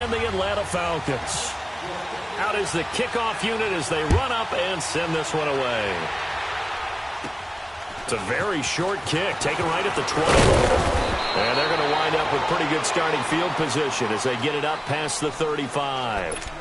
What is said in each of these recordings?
And the Atlanta Falcons. Out is the kickoff unit as they run up and send this one away. It's a very short kick, taken right at the 20. And they're going to wind up with pretty good starting field position as they get it up past the 35.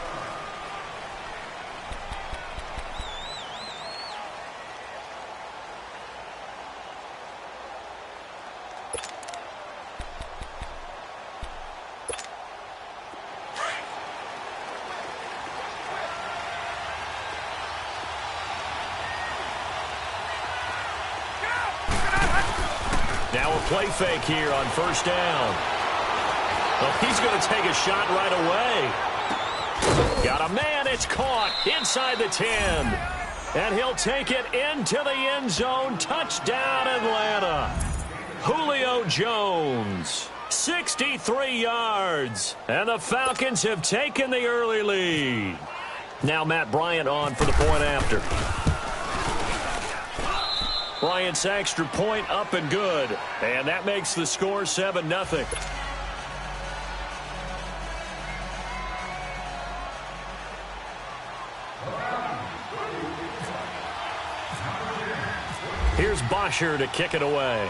Now a play fake here on first down. Well, he's going to take a shot right away. Got a man. It's caught inside the 10. And he'll take it into the end zone. Touchdown, Atlanta. Julio Jones, 63 yards. And the Falcons have taken the early lead. Now Matt Bryant on for the point after. Bryant's extra point up and good. And that makes the score 7-0. Here's Bosher to kick it away.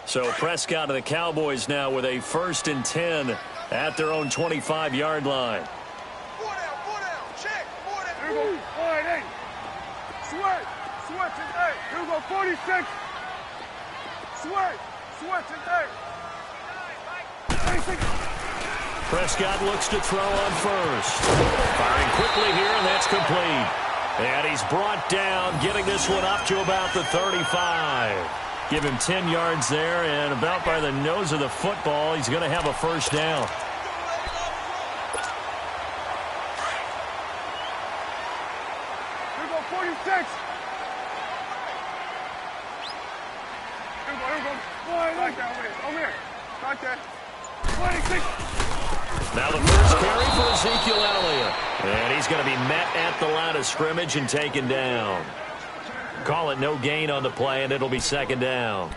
So Prescott of the Cowboys now with a 1st and 10 at their own 25-yard line. 4 down, check, 4 down. Here we go, 8. Switch and 8. Here we go, 46. Switch and 8. Prescott looks to throw on first. Firing quickly here, and that's complete. And he's brought down, getting this one up to about the 35. Give him 10 yards there, and about by the nose of the football, he's going to have a first down. Here we go, 46. Here we go. Right there, over here. Right there. 26. Now the first carry for Ezekiel Elliott. And he's going to be met at the line of scrimmage and taken down. Call it no gain on the play, and it'll be 2nd down.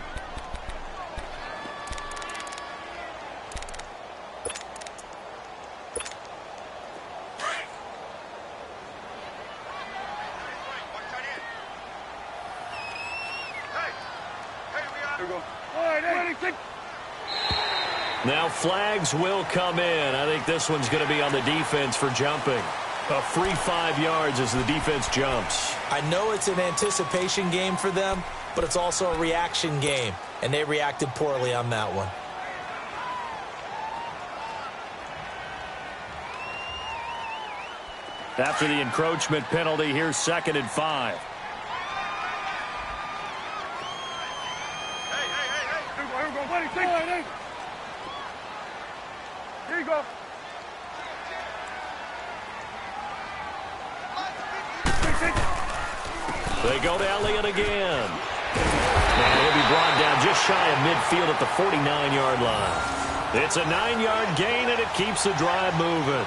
Now flags will come in. I think this one's going to be on the defense for jumping. A free 5 yards as the defense jumps. I know it's an anticipation game for them, but it's also a reaction game, and they reacted poorly on that one. After the encroachment penalty, here's 2nd and 5. Here we go, 26. Here you go. They go to Elliott again. And he'll be brought down just shy of midfield at the 49-yard line. It's a 9-yard gain, and it keeps the drive moving.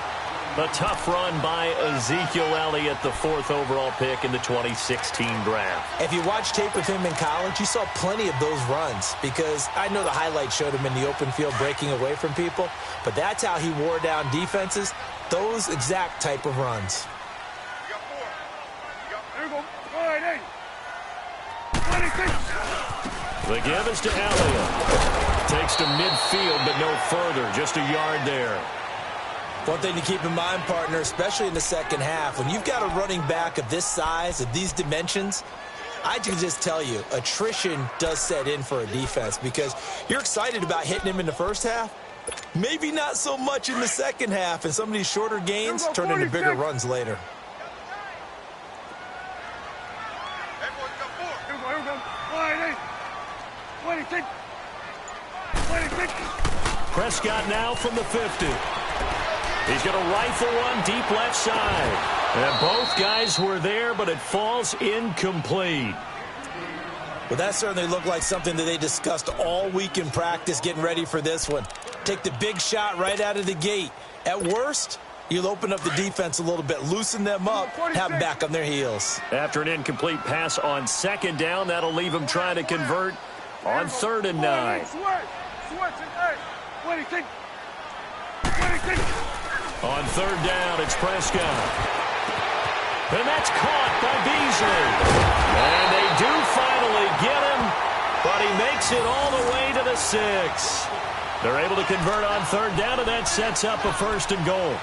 A tough run by Ezekiel Elliott, the 4th overall pick in the 2016 draft. If you watch tape of him in college, you saw plenty of those runs because I know the highlights showed him in the open field breaking away from people, but that's how he wore down defenses, those exact type of runs. The give is to Elliott. Takes to midfield, but no further. Just a yard there. One thing to keep in mind, partner, especially in the second half, when you've got a running back of this size, of these dimensions, I can just tell you, attrition does set in for a defense because you're excited about hitting him in the first half. Maybe not so much in the second half, and some of these shorter gains turn into bigger runs later. 26. 26. Prescott now from the 50. He's going to rifle one deep left side. And both guys were there, but it falls incomplete. Well, that certainly looked like something that they discussed all week in practice getting ready for this one. Take the big shot right out of the gate. At worst, you'll open up the defense a little bit, loosen them up, have them back on their heels. After an incomplete pass on second down, that'll leave them trying to convert on 3rd and 9. On 3rd down, it's Prescott. And that's caught by Beasley. And they do finally get him, but he makes it all the way to the 6. They're able to convert on 3rd down, and that sets up a 1st and goal.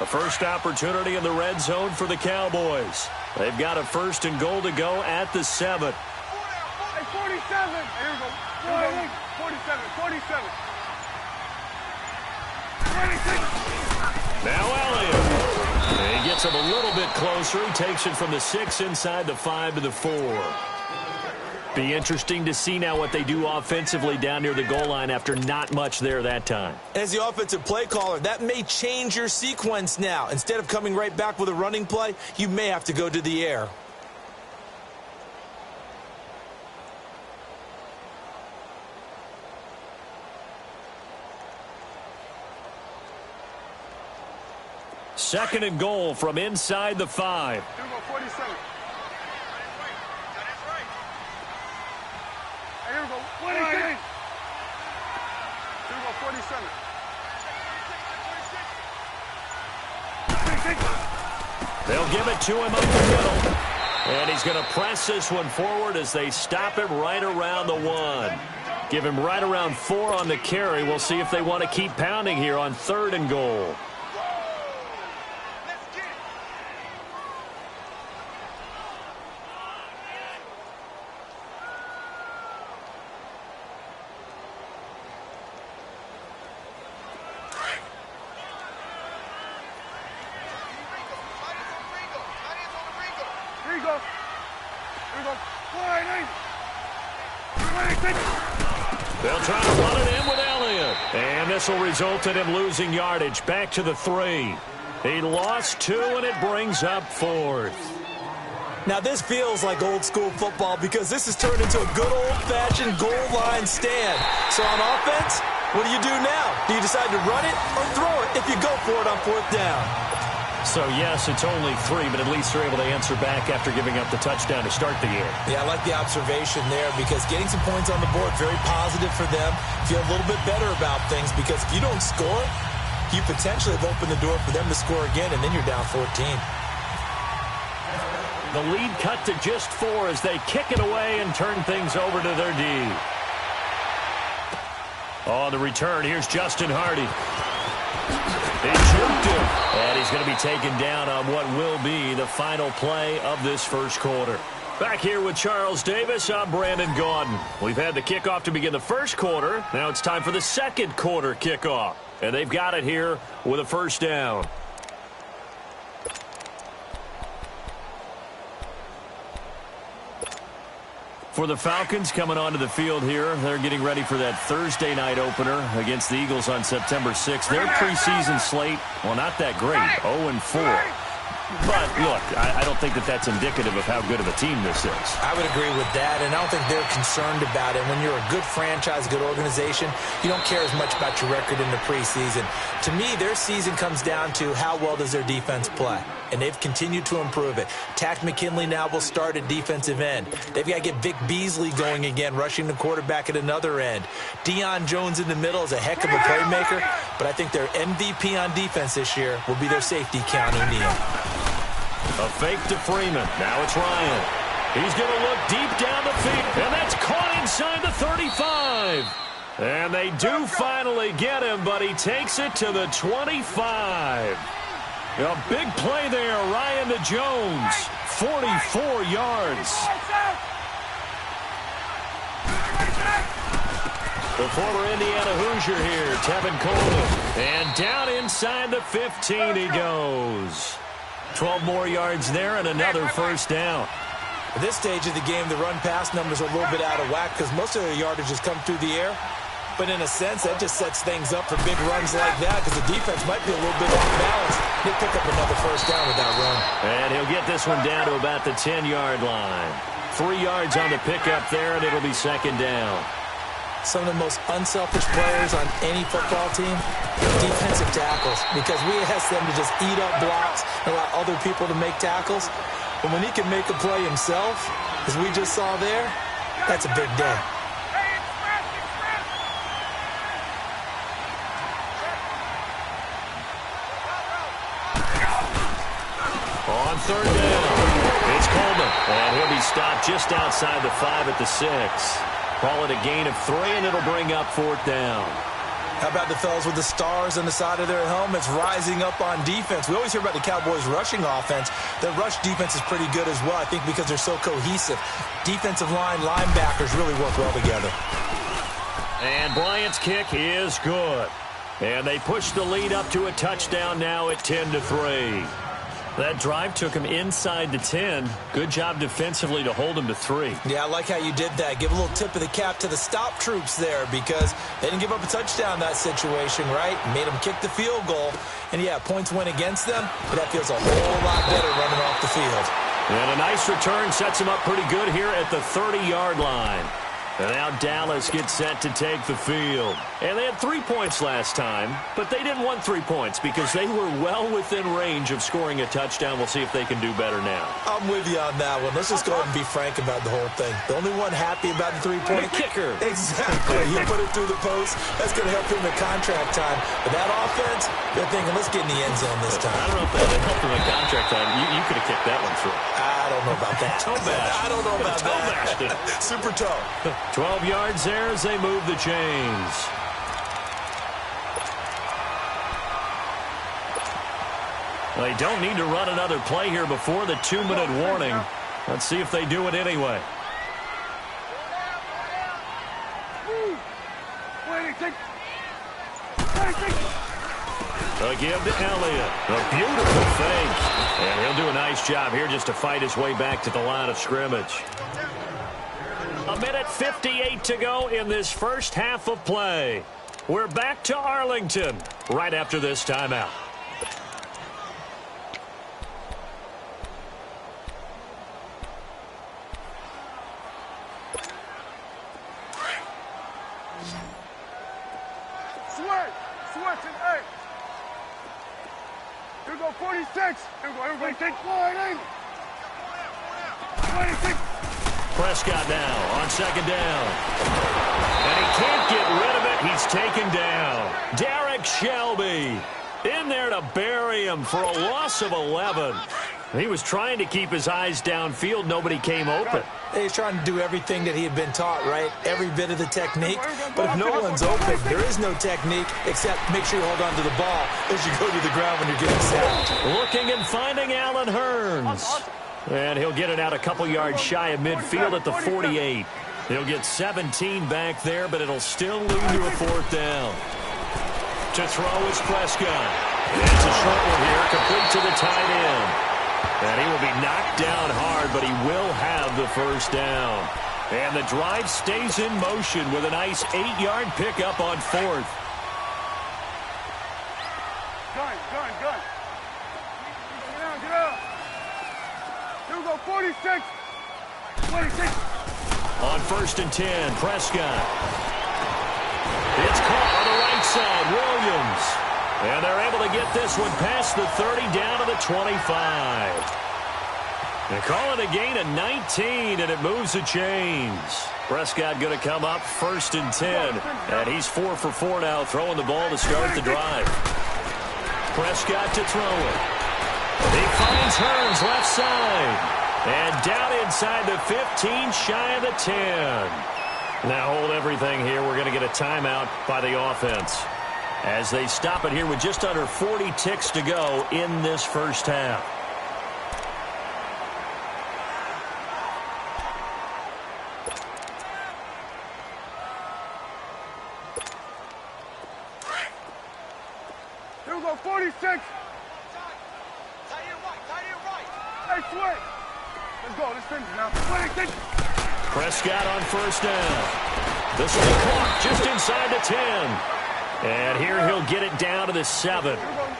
A first opportunity in the red zone for the Cowboys. They've got a 1st and goal to go at the 7. 47. Here we go. 47. 47. 26. Now Elliott. He gets him a little bit closer. He takes it from the 6 inside the 5 to the 4. Be interesting to see now what they do offensively down near the goal line after not much there that time. As the offensive play caller, that may change your sequence now. Instead of coming right back with a running play, you may have to go to the air. Second and goal from inside the 5. Here we go. 47. Here we go. 26. Here we go. 47. 26. They'll give it to him up the middle. And he's going to press this one forward as they stop him right around the 1. Give him right around 4 on the carry. We'll see if they want to keep pounding here on 3rd and goal. Here we go. Here we go. 49. 26. They'll try to run it in with Elliott. And this will result in him losing yardage back to the 3. He lost 2, and it brings up 4th. Now, this feels like old school football because this has turned into a good old-fashioned goal line stand. So on offense, what do you do now? Do you decide to run it or throw it if you go for it on 4th down? So, yes, it's only 3, but at least they're able to answer back after giving up the touchdown to start the year. Yeah, I like the observation there because getting some points on the board, very positive for them. Feel a little bit better about things because if you don't score, you potentially have opened the door for them to score again, and then you're down 14. The lead cut to just 4 as they kick it away and turn things over to their D. On the return, here's Justin Hardy. They juked him, and he's going to be taken down on what will be the final play of this first quarter. Back here with Charles Davis, I'm Brandon Gaudin. We've had the kickoff to begin the first quarter. Now it's time for the second quarter kickoff, and they've got it here with a 1st down. For the Falcons coming onto the field here, they're getting ready for that Thursday night opener against the Eagles on September 6th. Their preseason slate, well, not that great, 0-4. But, look, I don't think that that's indicative of how good of a team this is. I would agree with that, and I don't think they're concerned about it. When you're a good franchise, good organization, you don't care as much about your record in the preseason. To me, their season comes down to how well does their defense play, and they've continued to improve it. Tack McKinley now will start at defensive end. They've got to get Vic Beasley going again, rushing the quarterback at another end. Deion Jones in the middle is a heck of a playmaker, but I think their MVP on defense this year will be their safety, Keanu Neal. A fake to Freeman. Now it's Ryan. He's going to look deep down the field, and that's caught inside the 35. And they do finally get him, but he takes it to the 25. A big play there, Ryan to Jones. 44 yards. The former Indiana Hoosier here, Tevin Coleman. And down inside the 15 he goes. 12 more yards there and another first down. At this stage of the game, the run-pass numbers are a little bit out of whack because most of their yardage has come through the air. But in a sense, that just sets things up for big runs like that because the defense might be a little bit off balance. He'll pick up another first down with that run. And he'll get this one down to about the 10-yard line. 3 yards on the pickup there, and it'll be second down. Some of the most unselfish players on any football team, defensive tackles, because we ask them to just eat up blocks and allow other people to make tackles. But when he can make a play himself, as we just saw there, that's a big day. On third down, it's Coleman, and he'll be stopped just outside the 5 at the 6. Call it a gain of 3, and it'll bring up fourth down. How about the fellas with the stars on the side of their helmets rising up on defense? We always hear about the Cowboys' rushing offense. Their rush defense is pretty good as well, I think, because they're so cohesive. Defensive line, linebackers really work well together. And Bryant's kick is good. And they push the lead up to a touchdown now at 10-3. That drive took him inside the 10. Good job defensively to hold him to 3. Yeah, I like how you did that. Give a little tip of the cap to the stop troops there because they didn't give up a touchdown in that situation, right? Made them kick the field goal. And, yeah, points went against them, but that feels a whole lot better running off the field. And a nice return sets him up pretty good here at the 30-yard line. And now Dallas gets set to take the field. And they had 3 points last time, but they didn't want 3 points because they were well within range of scoring a touchdown. We'll see if they can do better now. I'm with you on that one. Let's just go ahead and be frank about the whole thing. The only one happy about the 3-point kicker. Exactly. He put it through the post. That's going to help him in contract time. But that offense, they're thinking, let's get in the end zone this time. I don't know if that would help him in contract time. You could have kicked that one through. I don't know about that. I don't know about that. Super toe. 12 yards there as they move the chains. They don't need to run another play here before the 2-minute warning. Let's see if they do it anyway. A give to Elliott. A beautiful fake. And he'll do a nice job here just to fight his way back to the line of scrimmage. 1:58 to go in this first half of play. We're back to Arlington right after this timeout. Switching, hey. Here go 46. Here go 26. 26. Prescott now on second down. And he can't get rid of it. He's taken down. Derek Shelby in there to bury him for a loss of 11. He was trying to keep his eyes downfield. Nobody came open. He's trying to do everything that he had been taught, right? Every bit of the technique. But if no one's open, there is no technique except make sure you hold on to the ball as you go to the ground when you're getting sacked. Looking and finding Allen Hurns. And he'll get it out a couple yards shy of midfield at the 48. He'll get 17 back there, but it'll still lead to a fourth down. To throw is Prescott. It's a short one here, complete to the tight end. And he will be knocked down hard, but he will have the first down. And the drive stays in motion with a nice 8-yard pickup on fourth. Gun. Get out. Here we go, 46. 26. On first and 10, Prescott. It's caught on the right side, Williams. And they're able to get this one past the 30 down to the 25. They call it a gain of 19, and it moves the chains. Prescott going to come up first and 10. And he's 4 for 4 now, throwing the ball to start the drive. Prescott to throw it. He finds Hurns left side. And down inside the 15, shy of the 10. Now hold everything here. We're going to get a timeout by the offense as they stop it here with just under 40 ticks to go in this first half. Here we go, 46. Tie you right. Hey, switch. Let's go, let's finish now. 26. Prescott on first down. This will be caught just inside the 10. And here he'll get it down to the 7.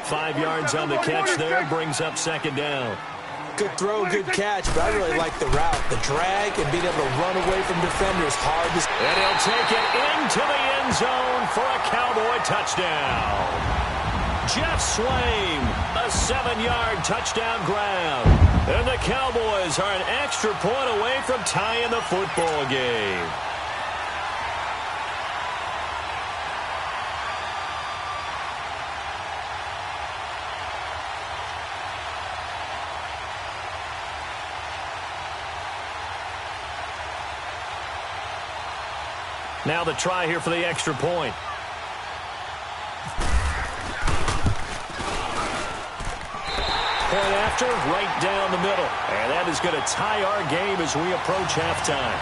5 yards on the catch there, brings up second down. Good throw, good catch, but I really like the route. The drag and being able to run away from defenders hard. And he'll take it into the end zone for a Cowboy touchdown. Jeff Swaim, a 7-yard touchdown grab. And the Cowboys are an extra point away from tying the football game. Now the try here for the extra point. Point after, right down the middle. And that is going to tie our game as we approach halftime.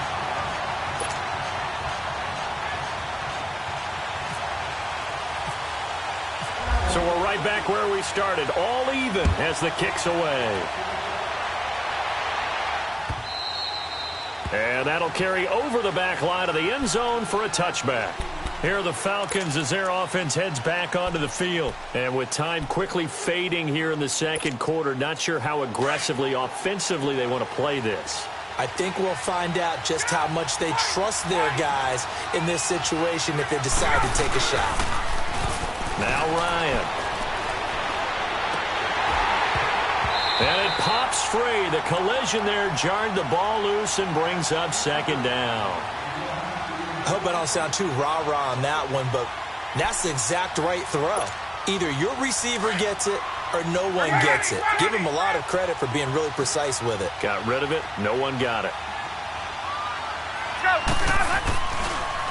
So we're right back where we started, all even as the kick's away. And that'll carry over the back line of the end zone for a touchback. Here are the Falcons as their offense heads back onto the field. And with time quickly fading here in the second quarter, not sure how aggressively, offensively they want to play this. I think we'll find out just how much they trust their guys in this situation if they decide to take a shot. Now Ryan. And it pops free. The collision there jarred the ball loose and brings up second down. I hope I don't sound too rah-rah on that one, but that's the exact right throw. Either your receiver gets it or no one gets it. Give him a lot of credit for being really precise with it. Got rid of it. No one got it.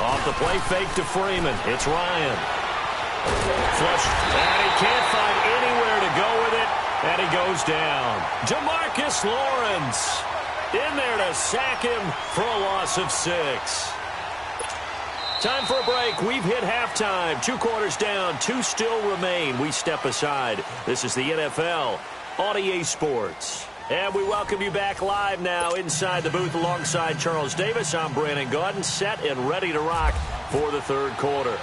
Off the play fake to Freeman. It's Ryan. Flush. And he can't find anywhere to go with it. And he goes down. DeMarcus Lawrence in there to sack him for a loss of 6. Time for a break. We've hit halftime. 2 quarters down. 2 still remain. We step aside. This is the NFL on EA Sports. And we welcome you back live now inside the booth alongside Charles Davis. I'm Brandon Gaudin, set and ready to rock for the third quarter.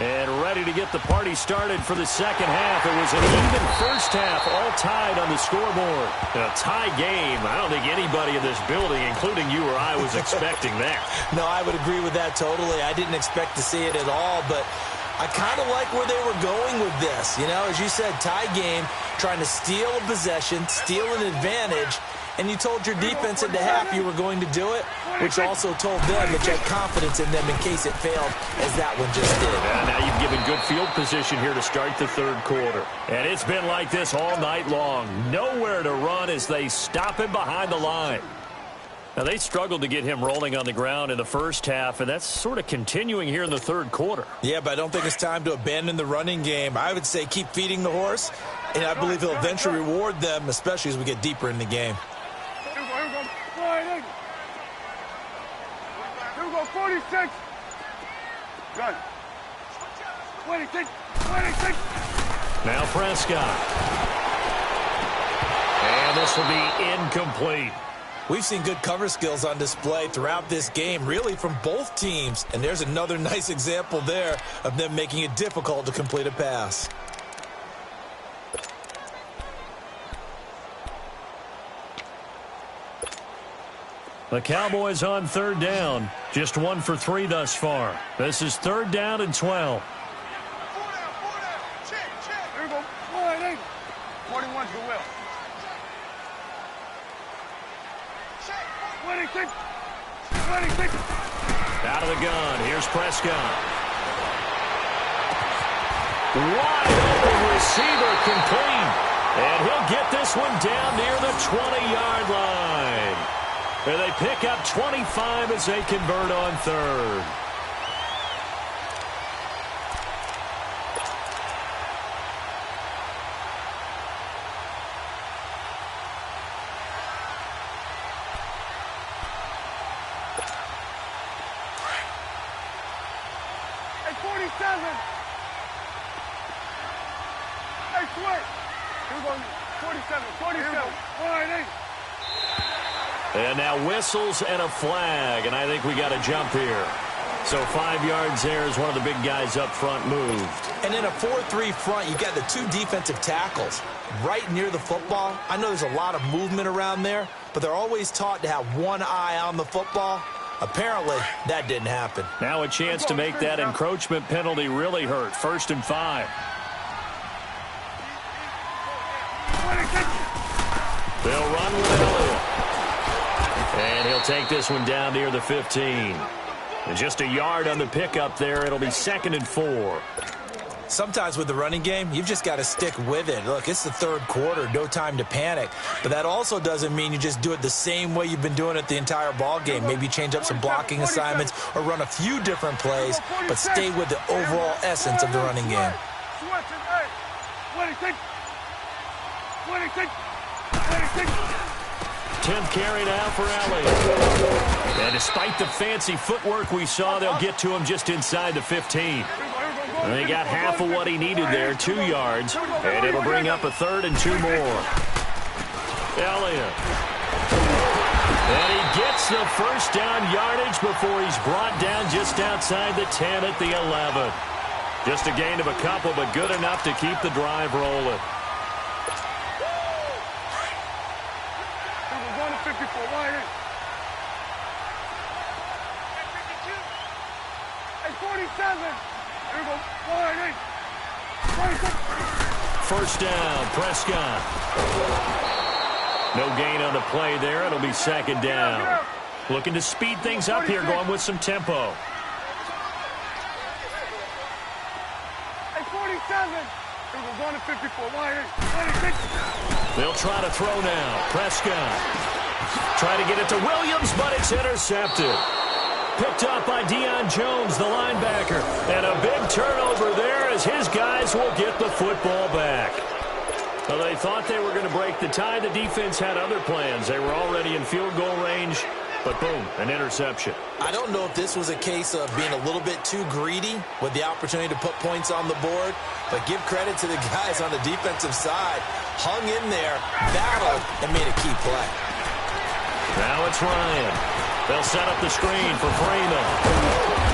And ready to get the party started for the second half. It was an even first half, all tied on the scoreboard. A tie game. I don't think anybody in this building, including you or I, was expecting that. No, I would agree with that totally. I didn't expect to see it at all, but I kind of like where they were going with this. You know, as you said, tie game, trying to steal a possession, steal an advantage, and you told your defense at the half you were going to do it, which also told them that you had confidence in them in case it failed, as that one just did. And now you've given good field position here to start the third quarter. And it's been like this all night long. Nowhere to run as they stop him behind the line. Now, they struggled to get him rolling on the ground in the first half, and that's sort of continuing here in the third quarter. Yeah, but I don't think it's time to abandon the running game. I would say keep feeding the horse, and I believe he'll eventually reward them, especially as we get deeper in the game. Here we go, 46. Good. 26. Now Prescott. And this will be incomplete. We've seen good cover skills on display throughout this game, really from both teams. And there's another nice example there of them making it difficult to complete a pass. The Cowboys on third down. Just 1 for 3 thus far. This is third down and 12. 4 down. Check. Here we go. 41's the will. Check. 26. Out of the gun. Here's Prescott. Wide open receiver complete. And he'll get this one down near the 20-yard line. And they pick up 25 as they convert on third. Hey, 47. Hey, switch. Here we go. 47. 47. Wide 8. And now whistles and a flag, and I think we got a jump here. So 5 yards there as one of the big guys up front moved. And in a 4-3 front, you've got the two defensive tackles right near the football. I know there's a lot of movement around there, but they're always taught to have one eye on the football. Apparently, that didn't happen. Now a chance to make that encroachment penalty really hurt. 1st and 5. They'll run with Elliott. And he'll take this one down near the 15. And just a yard on the pickup there. It'll be 2nd and 4. Sometimes with the running game, you've just got to stick with it. Look, it's the third quarter, no time to panic. But that also doesn't mean you just do it the same way you've been doing it the entire ball game. Maybe change up some blocking assignments or run a few different plays, but stay with the overall essence of the running game. 10th carry now for Elliott. And despite the fancy footwork we saw, they'll get to him just inside the 15. And they got half of what he needed there, 2 yards. And it'll bring up a 3rd and 2 more. Elliott. And he gets the first down yardage before he's brought down just outside the 10 at the 11. Just a gain of a couple, but good enough to keep the drive rolling. 54, wide 8. Hey, 47. Here we go, wide 8. 26. First down, Prescott. No gain on the play there. It'll be 2nd down. Looking to speed things up here, going with some tempo. Hey, 47. Here we go, going to 54, wide 8. 26. They'll try to throw now. Prescott. Try to get it to Williams, but it's intercepted. Picked up by Deion Jones, the linebacker. And a big turnover there as his guys will get the football back. Well, they thought they were going to break the tie. The defense had other plans. They were already in field goal range, but boom, an interception. I don't know if this was a case of being a little bit too greedy with the opportunity to put points on the board, but give credit to the guys on the defensive side. Hung in there, battled, and made a key play. Now it's Ryan. They'll set up the screen for Freeman.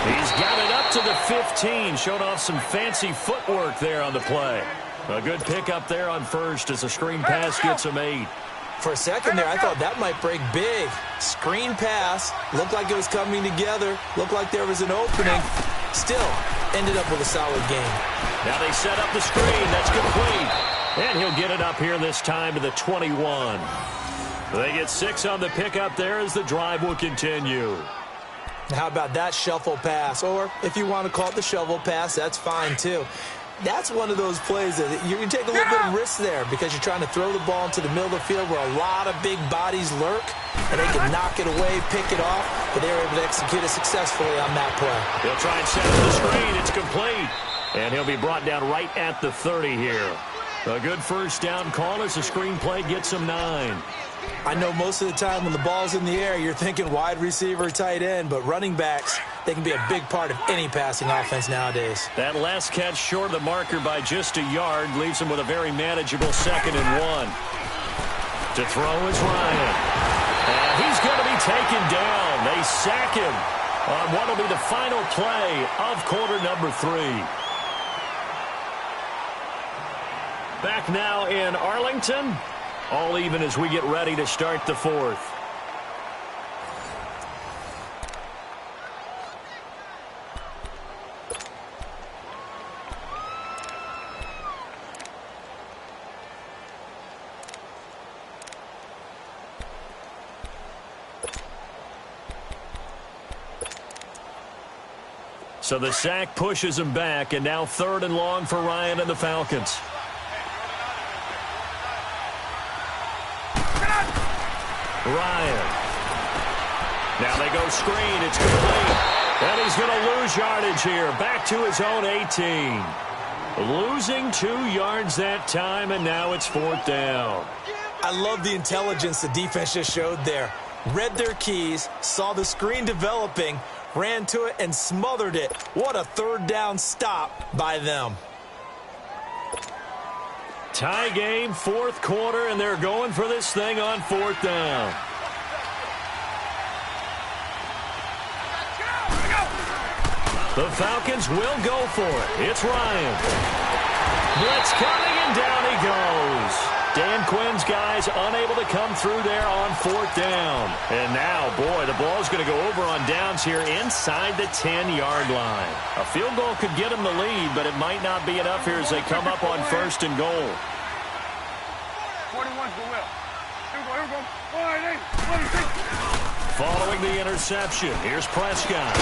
He's got it up to the 15. Showed off some fancy footwork there on the play. A good pickup there on first as the screen pass gets him 8. For a second there, I thought that might break big. Screen pass. Looked like it was coming together. Looked like there was an opening. Still, ended up with a solid game. Now they set up the screen. That's complete. And he'll get it up here this time to the 21. They get 6 on the pickup there as the drive will continue. How about that shuffle pass? Or if you want to call it the shovel pass, that's fine too. That's one of those plays that you can take a little bit of risk there because you're trying to throw the ball into the middle of the field where a lot of big bodies lurk, and they can knock it away, pick it off, but they were able to execute it successfully on that play. He'll try and set up the screen. It's complete. And he'll be brought down right at the 30 here. A good first down call as the screen play gets him 9. I know most of the time when the ball's in the air, you're thinking wide receiver, tight end, but running backs, they can be a big part of any passing offense nowadays. That last catch short of the marker by just a yard leaves him with a very manageable 2nd and 1. To throw is Ryan. And he's going to be taken down. They sack him on what will be the final play of quarter number 3. Back now in Arlington. All even as we get ready to start the 4th. So the sack pushes him back, and now 3rd and long for Ryan and the Falcons. Ryan. Now they go screen. It's complete. And he's going to lose yardage here. Back to his own 18. Losing 2 yards that time, and now it's 4th down. I love the intelligence the defense just showed there. Read their keys, saw the screen developing, ran to it, and smothered it. What a 3rd down stop by them. Tie game, 4th quarter, and they're going for this thing on 4th down. The Falcons will go for it. It's Ryan. Blitz coming, and down he goes. Dan Quinn's guys unable to come through there on 4th down. And now, boy, the ball's going to go over on downs here inside the 10-yard line. A field goal could get them the lead, but it might not be enough here as they come up on 1st and goal. 41's the will. Here we go. 26. Following the interception, here's Prescott.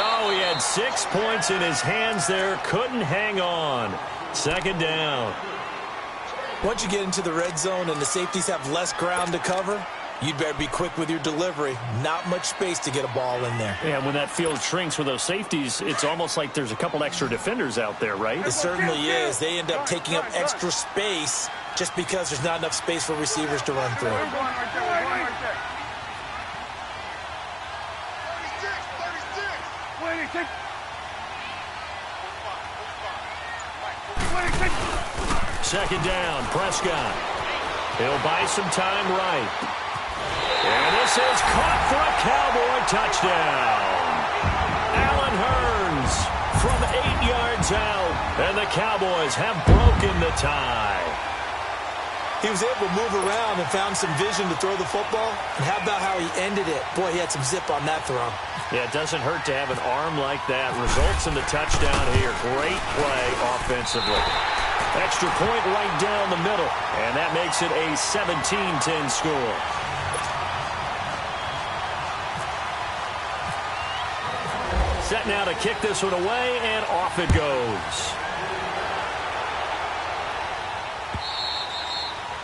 Oh, he had 6 points in his hands there. Couldn't hang on. 2nd down. Once you get into the red zone and the safeties have less ground to cover, you'd better be quick with your delivery. Not much space to get a ball in there. Yeah, when that field shrinks with those safeties, it's almost like there's a couple extra defenders out there, right? It certainly is. They end up taking up extra space just because there's not enough space for receivers to run through. We're going right there. 36. 2nd down, Prescott. He'll buy some time right. And this is caught for a Cowboy touchdown. Allen Hurns from 8 yards out, and the Cowboys have broken the tie. He was able to move around and found some vision to throw the football. And how about how he ended it? Boy, he had some zip on that throw. Yeah, it doesn't hurt to have an arm like that. Results in the touchdown here. Great play offensively. Extra point right down the middle, and that makes it a 17-10 score. Set now to kick this one away, and off it goes.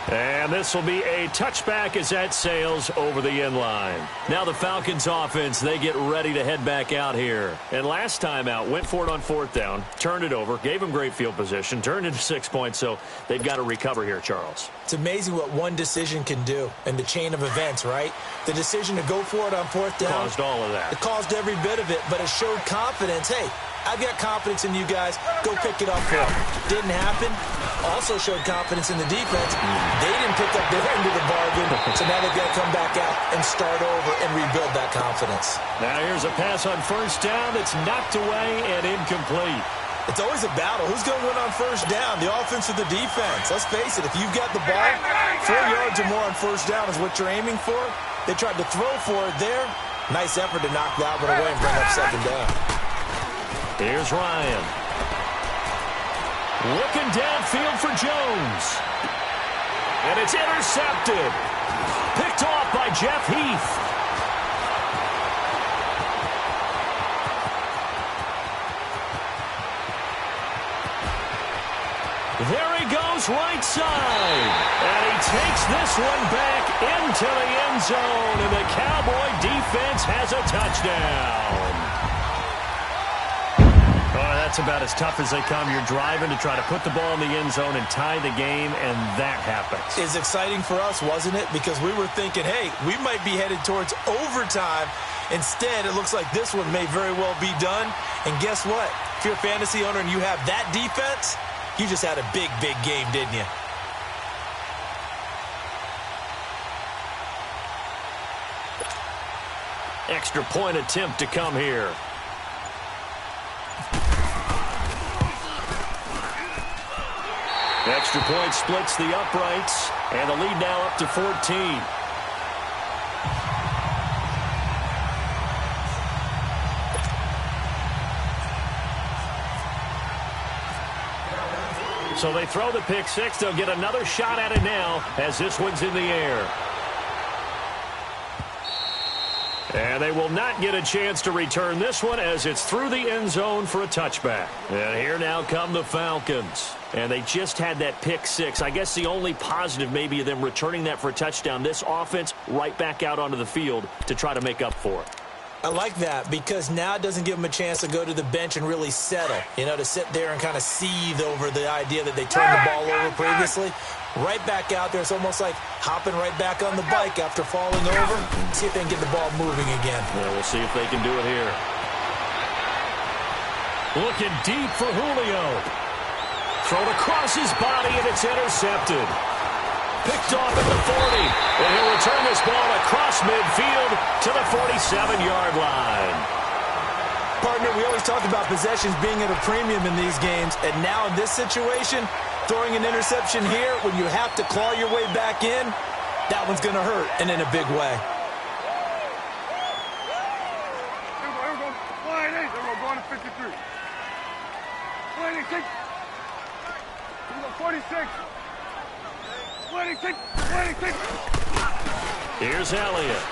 And this will be a touchback as that sails over the end line. Now the Falcons offense, they get ready to head back out here. And last time out, went for it on 4th down, turned it over, gave them great field position, turned into 6 points, so they've got to recover here, Charles. It's amazing what one decision can do in the chain of events, right? The decision to go for it on 4th down. Caused all of that. It caused every bit of it, but it showed confidence. Hey, I've got confidence in you guys. Go pick it up for them. Didn't happen. Also showed confidence in the defense. They didn't pick up their end of the bargain, so now they've got to come back out and start over and rebuild that confidence. Now here's a pass on 1st down. It's knocked away and incomplete. It's always a battle. Who's going to win on 1st down, the offense or the defense? Let's face it, if you've got the ball, 4 yards or more on 1st down is what you're aiming for. They tried to throw for it there. Nice effort to knock that one away and bring up 2nd down. Here's Ryan. Looking downfield for Jones. And it's intercepted. Picked off by Jeff Heath. There he goes right side. And he takes this one back into the end zone. And the Cowboy defense has a touchdown. Oh, that's about as tough as they come. You're driving to try to put the ball in the end zone and tie the game, and that happens. It's exciting for us, wasn't it? Because we were thinking, hey, we might be headed towards overtime. Instead, it looks like this one may very well be done. And guess what? If you're a fantasy owner and you have that defense, you just had a big, big game, didn't you? Extra point attempt to come here. Extra point splits the uprights, and the lead now up to 14. So they throw the pick six. They'll get another shot at it now as this one's in the air. And they will not get a chance to return this one as it's through the end zone for a touchback. And here now come the Falcons. And they just had that pick six. I guess the only positive maybe of them returning that for a touchdown. This offense right back out onto the field to try to make up for it. I like that because now it doesn't give them a chance to go to the bench and really settle, to sit there and kind of seethe over the idea that they turned the ball over previously. Right back out there. It's almost like hopping right back on the bike after falling over. See if they can get the ball moving again. Yeah, we'll see if they can do it here. Looking deep for Julio. Thrown across his body, and it's intercepted. Picked off at the 40. And he'll return this ball across midfield to the 47-yard line. Partner, we always talk about possessions being at a premium in these games. And now in this situation, throwing an interception here when you have to claw your way back in, that one's going to hurt, and in a big way. Here we go. Line 8. Here we go. Going to 53. Line 8. Here we go. 46. Line 8. Line 8. Here's Elliott.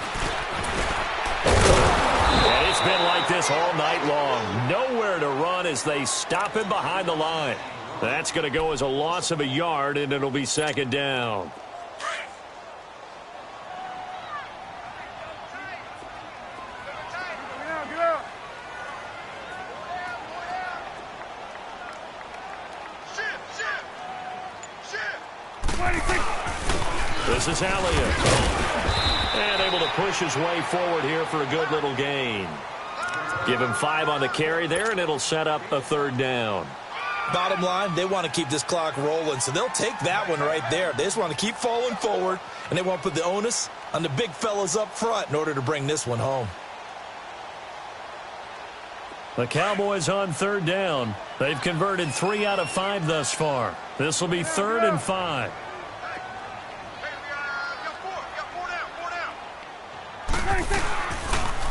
And it's been like this all night long. Nowhere to run as they stop him behind the line. That's going to go as a loss of a yard, and it'll be second down. Get out. Shift. This is Elliott. And able to push his way forward here for a good little gain. Give him 5 on the carry there, and it'll set up a third down. Bottom line, they want to keep this clock rolling, so they'll take that one right there. They just want to keep falling forward, and they want to put the onus on the big fellas up front in order to bring this one home. The Cowboys on third down. They've converted 3 out of 5 thus far. This will be 3rd and 5.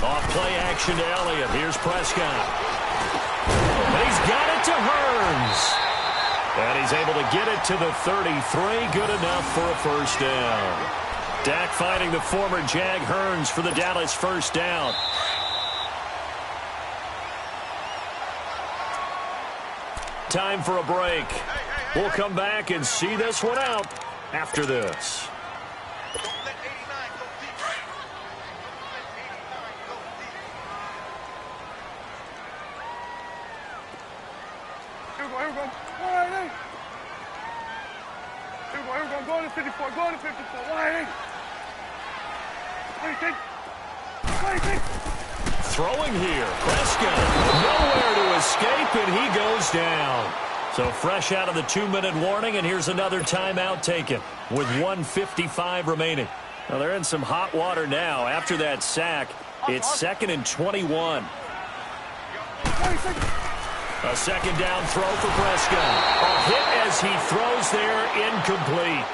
Off play action to Elliott. Here's Prescott. And he's got it to Hearns. And he's able to get it to the 33. Good enough for a first down. Dak finding the former Jag Hearns for the Dallas first down. Time for a break. We'll come back and see this one out after this. Here we go. Line 8. Here we go. Going to 54. Going to 54. Line 8. Line 8. Throwing here. Prescott nowhere to escape, and he goes down. So fresh out of the 2-minute warning, and here's another timeout taken with 1:55 remaining. Well, they're in some hot water now. After that sack, it's 2nd and 21. A second down throw for Prescott. A hit as he throws there, incomplete.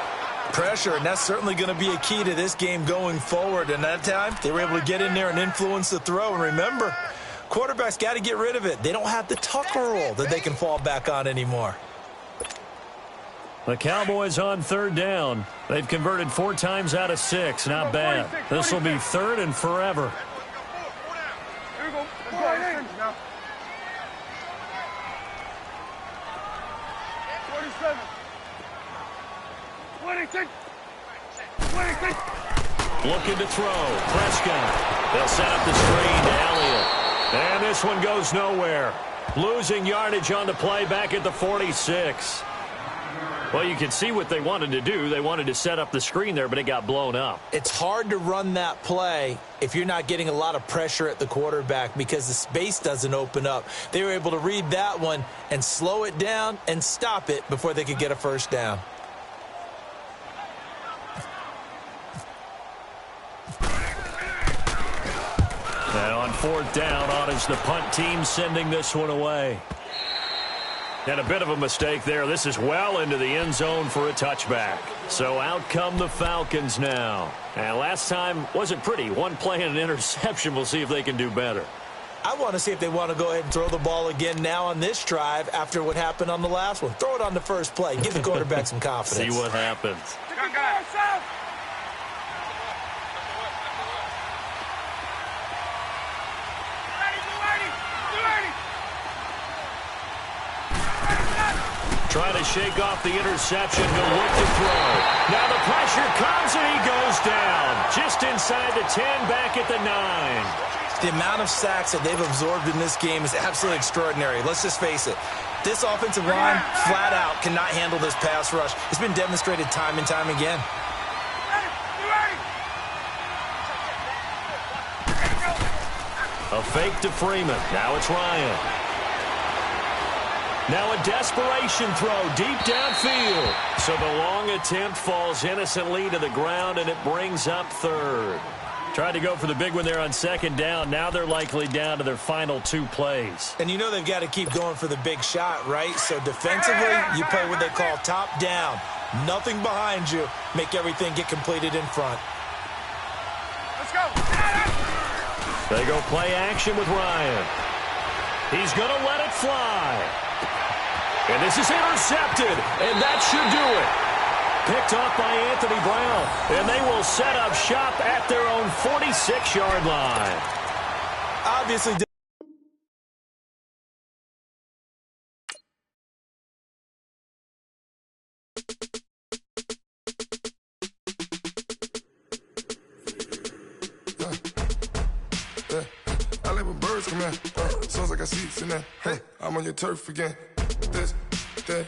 Pressure, and that's certainly going to be a key to this game going forward. And that time, they were able to get in there and influence the throw. And remember, quarterbacks got to get rid of it. They don't have the tucker roll that they can fall back on anymore. The Cowboys on third down. They've converted 4 times out of 6. Not bad. This will be 3rd and forever. Here we go. Line 8 now. 47. 26. 26. Looking to throw. Prescott. They'll set up the screen to Elliott. And this one goes nowhere. Losing yardage on the play back at the 46. Well, you can see what they wanted to do. They wanted to set up the screen there, but it got blown up. It's hard to run that play if you're not getting a lot of pressure at the quarterback because the space doesn't open up. They were able to read that one and slow it down and stop it before they could get a first down. And on 4th down, on is the punt team sending this one away. And a bit of a mistake there. This is well into the end zone for a touchback. So out come the Falcons now. And last time wasn't pretty. One play and an interception. We'll see if they can do better. I want to see if they want to go ahead and throw the ball again now on this drive after what happened on the last one. Throw it on the first play. Give the quarterback some confidence. See what happens. Trying to shake off the interception. He'll look to throw. Now the pressure comes, and he goes down. Just inside the 10, back at the 9. The amount of sacks that they've absorbed in this game is absolutely extraordinary. Let's just face it. This offensive line, flat out, cannot handle this pass rush. It's been demonstrated time and time again. A fake to Freeman. Now it's Ryan. Now a desperation throw deep downfield. So the long attempt falls innocently to the ground, and it brings up third. Tried to go for the big one there on second down. Now they're likely down to their final 2 plays. And you know they've got to keep going for the big shot, right? So defensively, you play what they call top down. Nothing behind you. Make everything get completed in front. Let's go. They go play action with Ryan. He's going to let it fly. And this is intercepted, and that should do it. Picked off by Anthony Brown, and they will set up shop at their own 46-yard line. Obviously, I like when birds come in. Sounds like I see seats in there. Hey, I'm on your turf again. This, that,